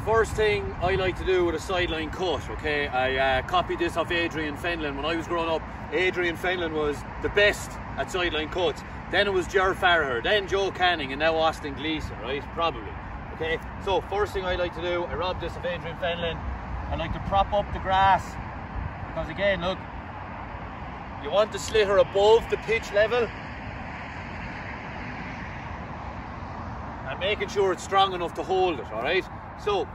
first thing I like to do with a sideline cut, okay, I copied this off Adrian Fenlon. When I was growing up, Adrian Fenlon was the best at sideline cuts. Then it was Ger Farrer, then Joe Canning, and now Austin Gleeson, right? Probably. Okay, so first thing I like to do, I rob this off Adrian Fenlon. I like to prop up the grass, because again, look, you want the slitter above the pitch level and making sure it's strong enough to hold it, alright? So,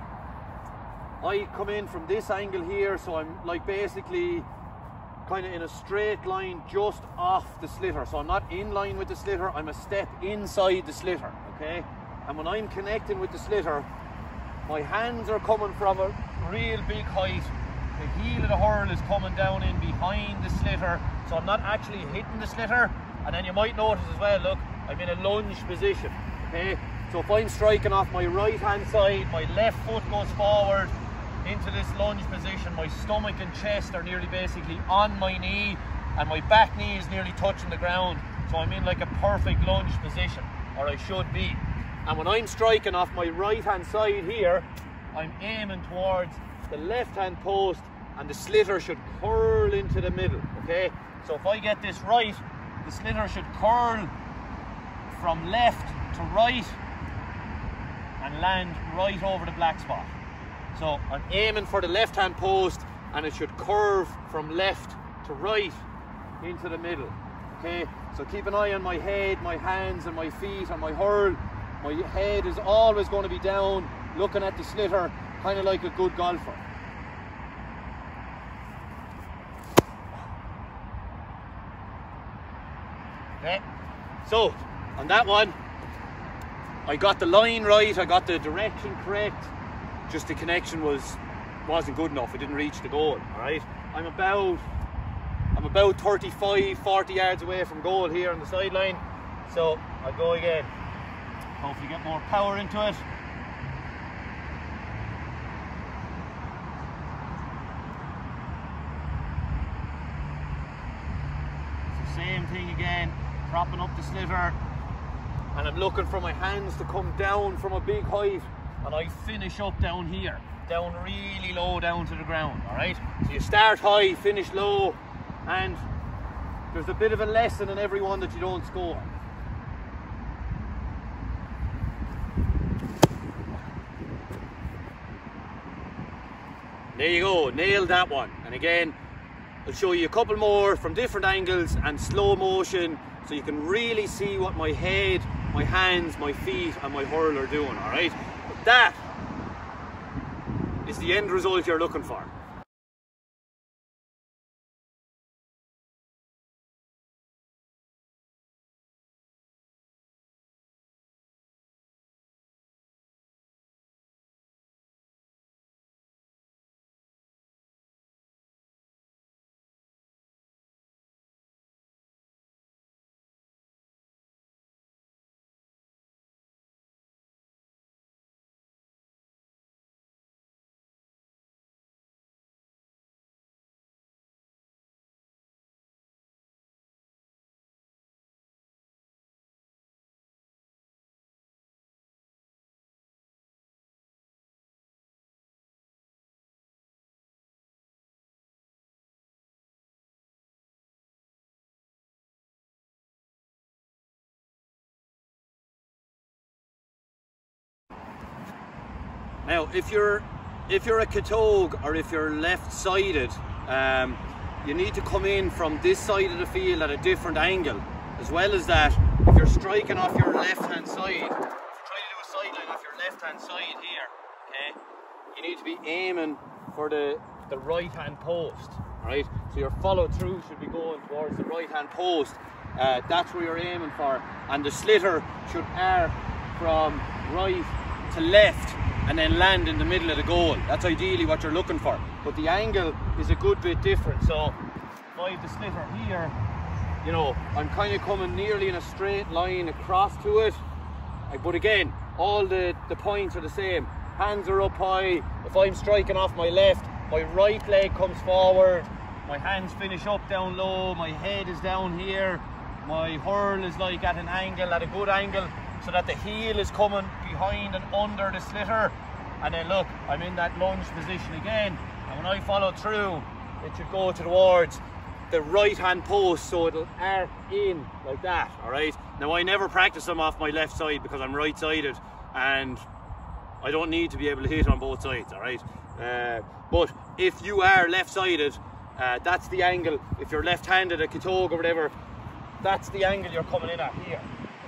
I come in from this angle here, so I'm like basically kind of in a straight line just off the slitter. So I'm not in line with the slitter, I'm a step inside the slitter, okay? And when I'm connecting with the slitter, my hands are coming from a real big height. The heel of the hurl is coming down in behind the slitter, so I'm not actually hitting the slitter. And then you might notice as well, look, I'm in a lunge position, okay? So if I'm striking off my right hand side, my left foot goes forward into this lunge position, my stomach and chest are nearly basically on my knee, and my back knee is nearly touching the ground. So I'm in like a perfect lunge position, or I should be. And when I'm striking off my right hand side here, I'm aiming towards the left hand post, and the slitter should curl into the middle, okay? So if I get this right, the slitter should curl from left to right and land right over the black spot. So I'm aiming for the left hand post, and it should curve from left to right into the middle, okay? So keep an eye on my head, my hands and my feet on my hurl. My head is always going to be down, looking at the slitter, kind of like a good golfer. Okay, so on that one, I got the line right, I got the direction correct, just the connection wasn't good enough, it didn't reach the goal, alright? I'm about 35, 40 yards away from goal here on the sideline, so I'll go again. Hopefully get more power into it. It's the same thing again, propping up the slitter, and I'm looking for my hands to come down from a big height, and I finish up down here, down really low down to the ground, alright? So you start high, finish low, and there's a bit of a lesson in every one that you don't score. There you go, nailed that one. And again, I'll show you a couple more from different angles and slow motion, so you can really see what my head, my hands, my feet and my hurl are doing, alright? But that is the end result you're looking for. Now, if you're a Catog or if you're left-sided, you need to come in from this side of the field at a different angle. As well as that, if you're striking off your left-hand side, if you try to do a sideline off your left-hand side here, okay, you need to be aiming for the right-hand post, right? So your follow-through should be going towards the right-hand post. That's where you're aiming for, and the slitter should arc from right to left and then land in the middle of the goal. That's ideally what you're looking for, but the angle is a good bit different. So if I have the slitter here, you know, I'm kind of coming nearly in a straight line across to it, but again, all the points are the same. Hands are up high. If I'm striking off my left, my right leg comes forward, my hands finish up down low, my head is down here, my hurl is like at an angle, at a good angle, so that the heel is coming behind and under the slitter, And then look, I'm in that lunge position again, and when I follow through, it should go towards the right hand post, so it'll arc in like that, alright? Now I never practice them off my left side because I'm right sided and I don't need to be able to hit on both sides, alright? But if you are left sided, that's the angle. If you're left handed, a Kitog or whatever, that's the angle you're coming in at here,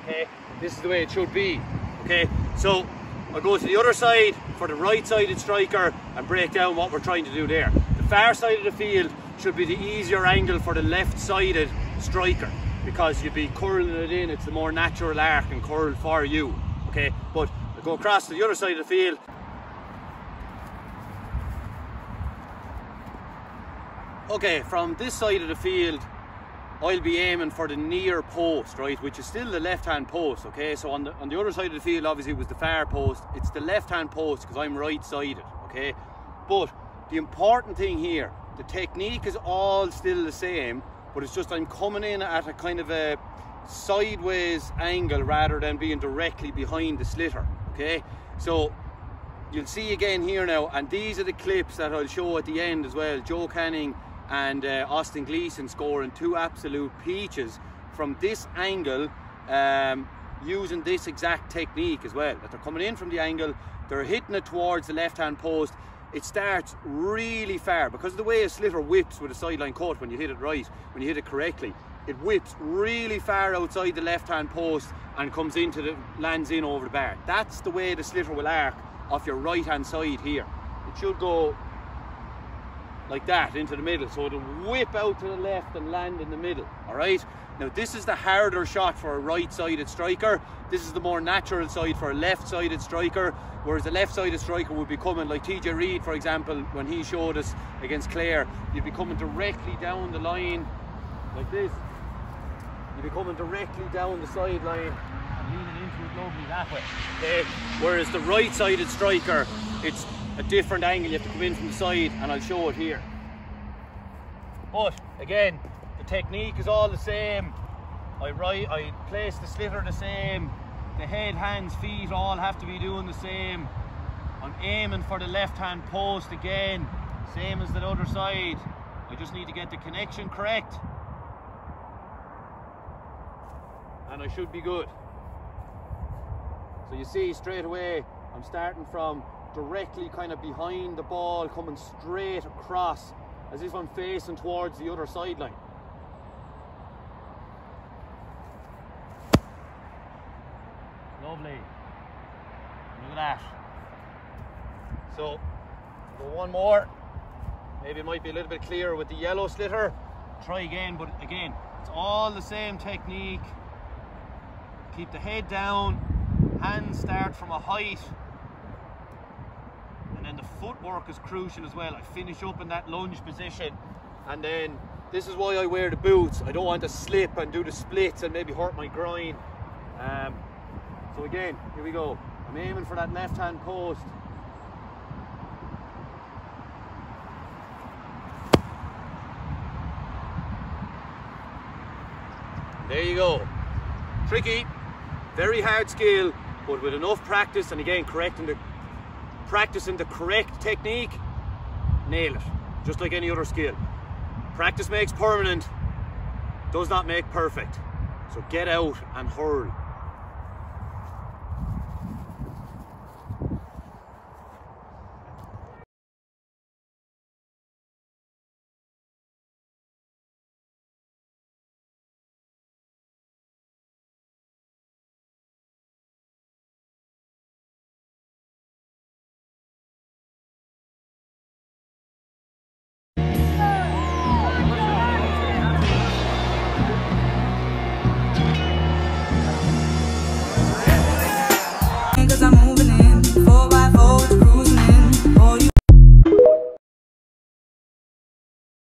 okay? This is the way it should be, okay? So I'll go to the other side for the right sided striker and break down what we're trying to do there. The far side of the field should be the easier angle for the left-sided striker because you'd be curling it in. It's the more natural arc and curl for you, okay? But I'll go across to the other side of the field. Okay, from this side of the field, I'll be aiming for the near post, right, which is still the left-hand post, okay? So on the other side of the field, obviously, it was the far post. It's the left-hand post because I'm right-sided, okay? But the important thing here, the technique is all still the same, but it's just I'm coming in at a kind of a sideways angle rather than being directly behind the slitter, okay? So you'll see again here now, and these are the clips that I'll show at the end as well. Joe Canning and Austin Gleeson scoring 2 absolute peaches from this angle, using this exact technique as well. That they're coming in from the angle, they're hitting it towards the left-hand post. It starts really far because of the way a slitter whips with a sideline cut when you hit it right, when you hit it correctly. It whips really far outside the left-hand post and comes into the, lands in over the bar. That's the way the slitter will arc off your right-hand side here. It should go like that into the middle, so it'll whip out to the left and land in the middle, all right? Now this is the harder shot for a right-sided striker. This is the more natural side for a left-sided striker, whereas the left-sided striker would be coming, like TJ Reid, for example, when he showed us against Clare, you'd be coming directly down the line like this. You'd be coming directly down the sideline and leaning into it lovely that way, okay? Whereas the right-sided striker, it's a different angle. You have to come in from the side, and I'll show it here. But again, the technique is all the same. I place the slitter the same. The head, hands, feet all have to be doing the same. I'm aiming for the left-hand post again, same as the other side. I just need to get the connection correct, and I should be good. So you see straight away, I'm starting from directly kind of behind the ball, coming straight across as if I'm facing towards the other sideline. Lovely. Look at that. So, go one more. Maybe it might be a little bit clearer with the yellow slitter. Try again, but again, it's all the same technique. Keep the head down, hands start from a height, and then the footwork is crucial as well. I finish up in that lunge position, and then this is why I wear the boots. I don't want to slip and do the splits and maybe hurt my groin. So again, here we go. I'm aiming for that left-hand post. There you go. Tricky, very hard skill, but with enough practice, and again, practicing the correct technique, nail it. Just like any other skill. Practice makes permanent, does not make perfect. So get out and hurl. Cause I'm